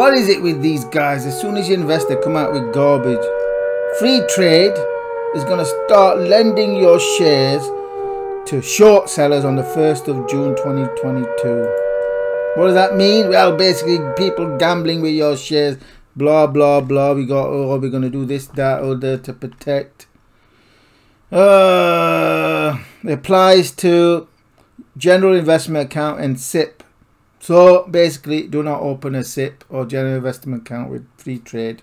What is it with these guys? As soon as you invest, they come out with garbage. Freetrade is going to start lending your shares to short sellers on the 1st of June 2022. What does that mean? Well, basically people gambling with your shares, blah blah blah. We're going to do this, that, or that to protect. It applies to general investment account and SIPP. So basically, do not open a SIPP or general investment account with Freetrade.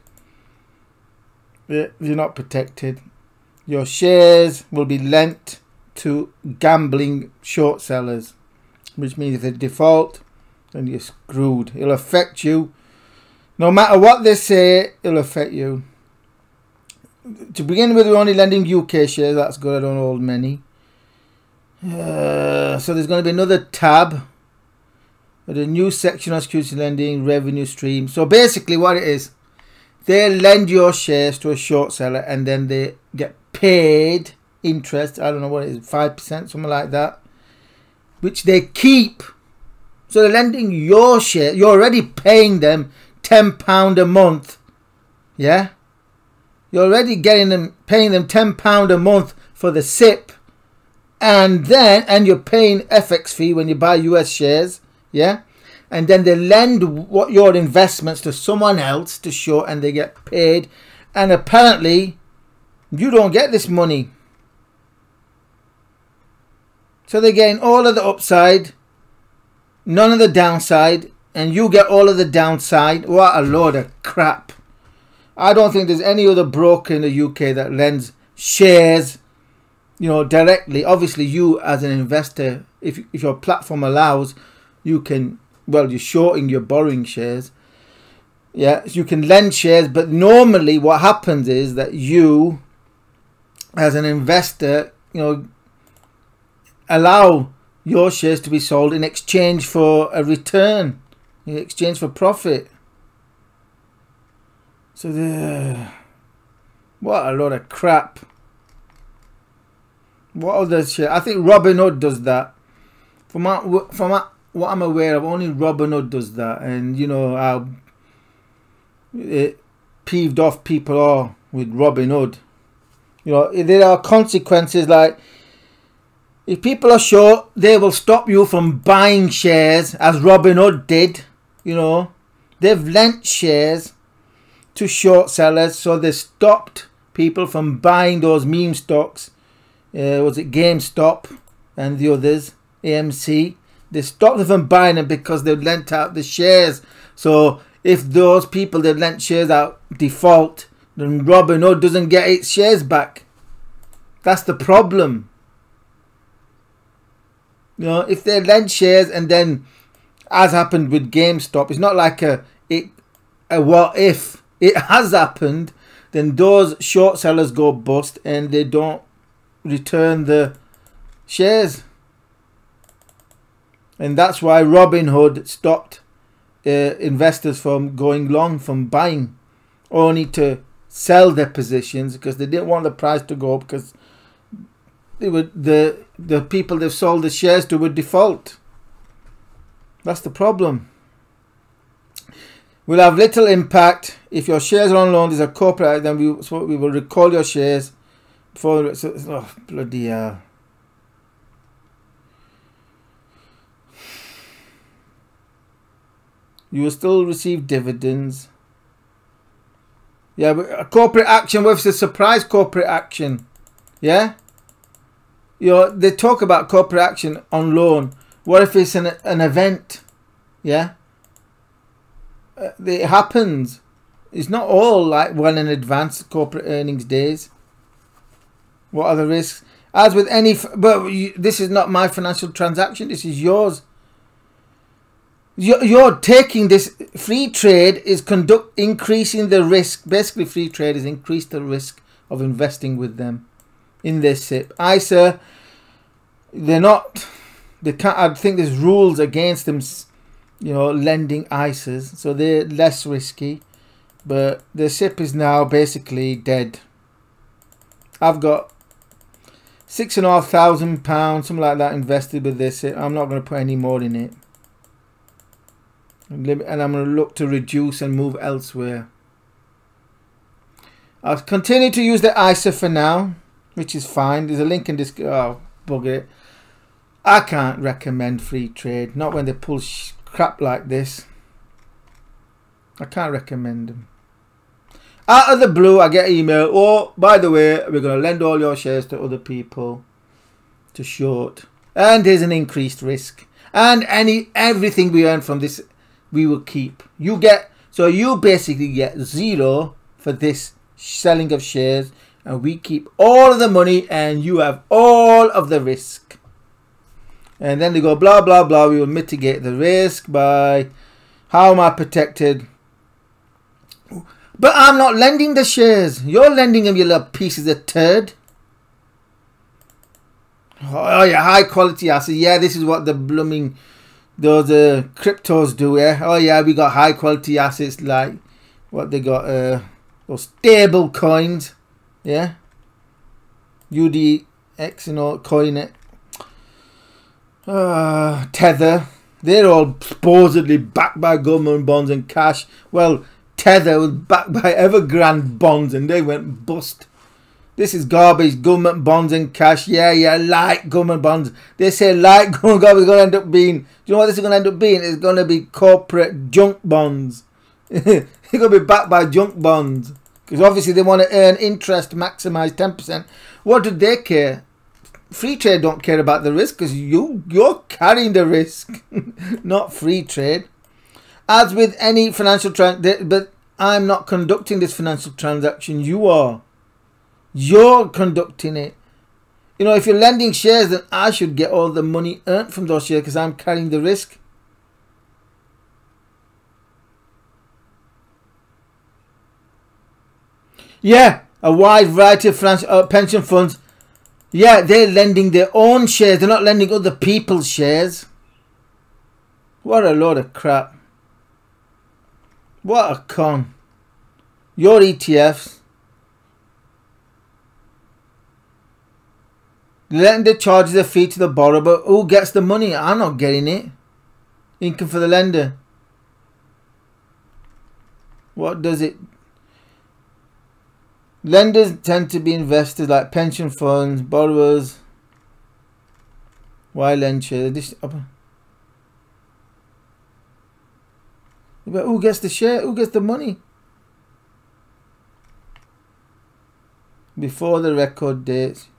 You're not protected. Your shares will be lent to gambling short sellers, which means if they default, then you're screwed. It'll affect you. No matter what they say, it'll affect you. To begin with, we're only lending UK shares. That's good. I don't hold many. So there's going to be another tab with a new section on security lending, revenue stream. So basically what it is, they lend your shares to a short seller and then they get paid interest. I don't know what it is, 5%, something like that, which they keep. So they're lending your share. You're already paying them £10 a month. Yeah? You're already paying them £10 a month for the SIPP. And you're paying FX fee when you buy US shares. Yeah? And then they lend what your investments to someone else to short and they get paid. And apparently you don't get this money. So they're getting all of the upside, none of the downside, and you get all of the downside. What a load of crap. I don't think there's any other broker in the UK that lends shares, directly. Obviously, you as an investor, if your platform allows, you can, well, you're shorting, you're borrowing shares. Yeah, you can lend shares, but normally what happens is that you, as an investor, allow your shares to be sold in exchange for a return, in exchange for profit. So what a load of crap. What other shit? I think Robinhood does that. From what I'm aware of, only Robinhood does that. And how peeved off people are with Robinhood. There are consequences, like if people are short, they will stop you from buying shares, as Robinhood did. They've lent shares to short sellers, so they stopped people from buying those meme stocks. Was it GameStop and the others, AMC? They stopped them from buying them because they lent out the shares. So if those people that lent shares out default, then Robinhood doesn't get its shares back. That's the problem. If they lend shares and then, as happened with GameStop, it's not like a what if. It has happened, then those short sellers go bust and they don't return the shares. And that's why Robinhood stopped investors from going long, from buying, only to sell their positions because they didn't want the price to go up, because they would, the people they've sold the shares to would default. That's the problem. Will have little impact if your shares are on loan. There's a corporate, then we will recall your shares before. Oh, bloody hell. You will still receive dividends. Yeah, but a corporate action, what if it's a surprise corporate action? Yeah? They talk about corporate action on loan. What if it's an event? Yeah? It happens. It's not all like well in advance, corporate earnings days. What are the risks? As with any, but this is not my financial transaction. This is yours. You're taking this. Freetrade is increasing the risk. Basically, Freetrade has increased the risk of investing with them in this SIPP. ISA, they're not. They can't. I think there's rules against them, lending ISAs, so they're less risky. But the SIPP is now basically dead. I've got £6,500, something like that, invested with this. I'm not going to put any more in it. and I'm going to look to reduce and move elsewhere. I'll continue to use the ISA for now, which is fine. There's a link in this. Oh, bugger it. I can't recommend Freetrade, not when they pull crap like this. I can't recommend them. Out of the blue, I get email. Oh, by the way, we're going to lend all your shares to other people to short, and there's an increased risk. And everything we earn from this, we will keep. You basically get zero for this selling of shares, and we keep all of the money, and you have all of the risk. And then they go blah blah blah. We will mitigate the risk by how am I protected? But I'm not lending the shares. You're lending them, you little pieces of turd. Oh yeah, high quality assets. Yeah, this is what the blooming those cryptos do. Yeah. Oh yeah, we got high quality assets like what they got. Those stable coins. Yeah. UDX and all coin it. Tether. They're all supposedly backed by government bonds and cash. Well, Tether was backed by Evergrande bonds and they went bust. This is garbage. Government bonds and cash. Yeah, like government bonds. They say like government bonds is going to end up being. Do you know what this is going to end up being? It's going to be corporate junk bonds. It's going to be backed by junk bonds. Because obviously they want to earn interest, maximize 10%. What do they care? Freetrade don't care about the risk because you're carrying the risk, not Freetrade. As with any financial transaction, but I'm not conducting this financial transaction. You are. You're conducting it. You know, if you're lending shares, then I should get all the money earned from those shares because I'm carrying the risk. Yeah, a wide variety of pension funds. Yeah, they're lending their own shares. They're not lending other people's shares. What a load of crap. What a con. Your ETFs. Lender charges a fee to the borrower, but who gets the money? I'm not getting it. Income for the lender. What does it? Lenders tend to be investors like pension funds, borrowers. Why lend shares? But who gets the share? Who gets the money? Before the record dates.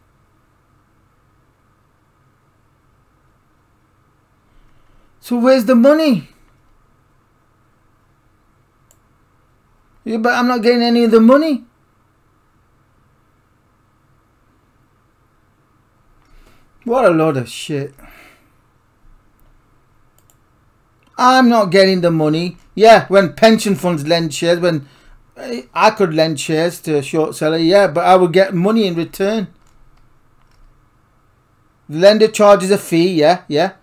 So where's the money? Yeah, but I'm not getting any of the money. What a load of shit. I'm not getting the money. Yeah, when pension funds lend shares, when I could lend shares to a short seller, yeah, but I would get money in return. The lender charges a fee, yeah.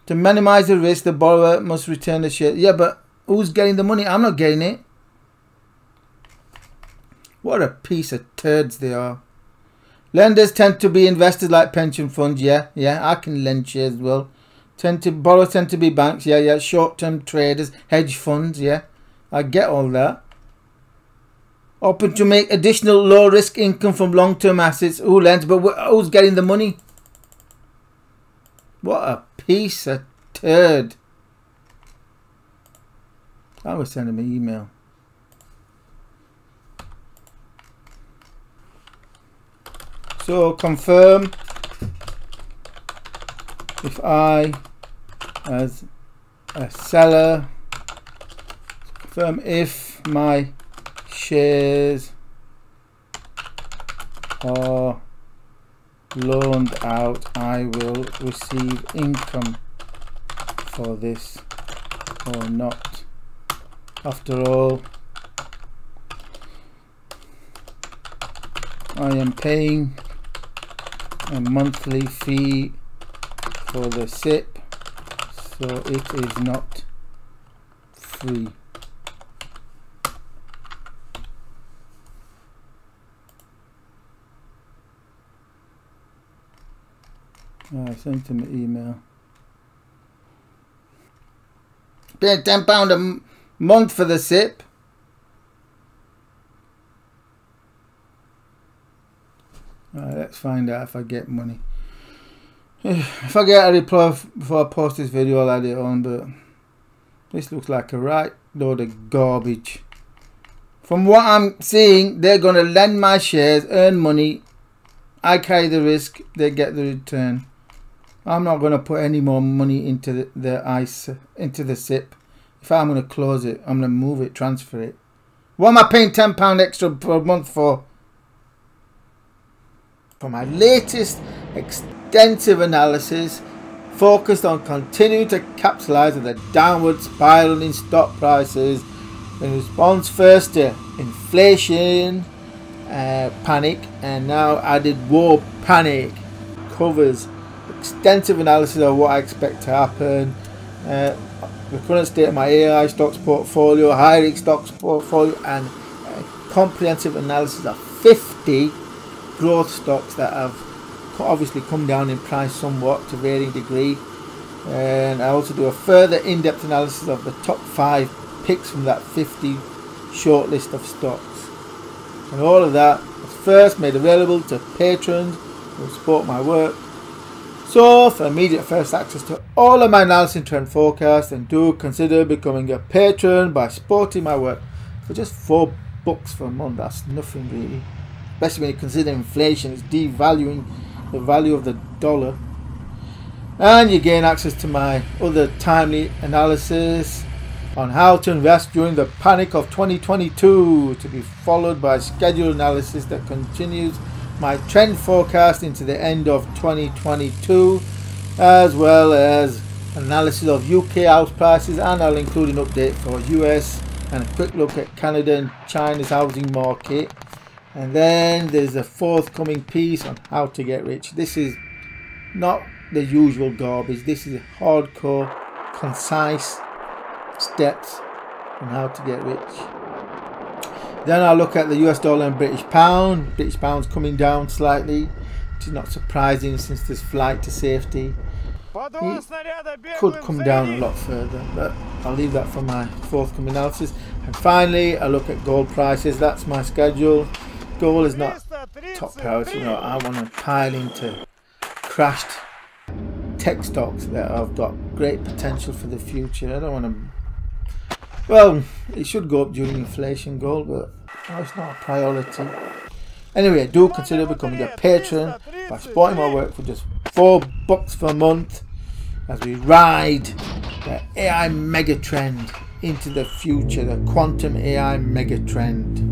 To minimize the risk, the borrower must return the share. Yeah, but who's getting the money? I'm not getting it. What a piece of turds they are. Lenders tend to be investors like pension funds. Yeah, I can lend shares as well. Borrowers tend to be banks. Yeah. Short-term traders, hedge funds. Yeah, I get all that. Open to make additional low-risk income from long-term assets. Who lends? But who's getting the money? What a piece of turd. I was sending him an email. So confirm if I, as a seller, confirm if my shares are loaned out, I will receive income for this or not. After all, I am paying a monthly fee for the SIPP, so it is not free. I sent him an email. Paying £10 a month for the SIPP. Alright, let's find out if I get money. If I get a reply before I post this video, I'll add it on, but this looks like a right load of garbage. From what I'm seeing, they're going to lend my shares, earn money. I carry the risk, they get the return. I'm not going to put any more money into into the SIPP. If I'm going to close it, I'm going to move it, transfer it. What am I paying £10 extra per month for? For my latest extensive analysis, focused on continuing to capitalize on the downward spiral in stock prices in response first to inflation panic, and now added war panic. Covers extensive analysis of what I expect to happen, the current state of my AI stocks portfolio, high risk stocks portfolio, and a comprehensive analysis of 50 growth stocks that have obviously come down in price somewhat to varying degree. And I also do a further in-depth analysis of the top 5 picks from that 50 short list of stocks. And all of that was first made available to patrons who support my work. So for immediate first access to all of my analysis and trend forecasts, then do consider becoming a patron by supporting my work for just $4 for a month. That's nothing really, especially when you consider inflation is devaluing the value of the dollar. And you gain access to my other timely analysis on how to invest during the panic of 2022, to be followed by scheduled analysis that continues my trend forecast into the end of 2022, as well as analysis of UK house prices, and I'll include an update for US and a quick look at Canada and China's housing market. And then there's a forthcoming piece on how to get rich. This is not the usual garbage. This is hardcore, concise steps on how to get rich. Then I'll look at the US dollar and British pound. British pound's coming down slightly, which is not surprising since this flight to safety. It could come down a lot further, but I'll leave that for my forthcoming analysis. And finally, I look at gold prices. That's my schedule. Gold is not top priority. No, I want to pile into crashed tech stocks that have got great potential for the future. I don't want to. Well, it should go up during inflation, gold, but it's not a priority. Anyway, do consider becoming a patron by supporting my work for just $4 per month as we ride the AI megatrend into the future, the quantum AI megatrend.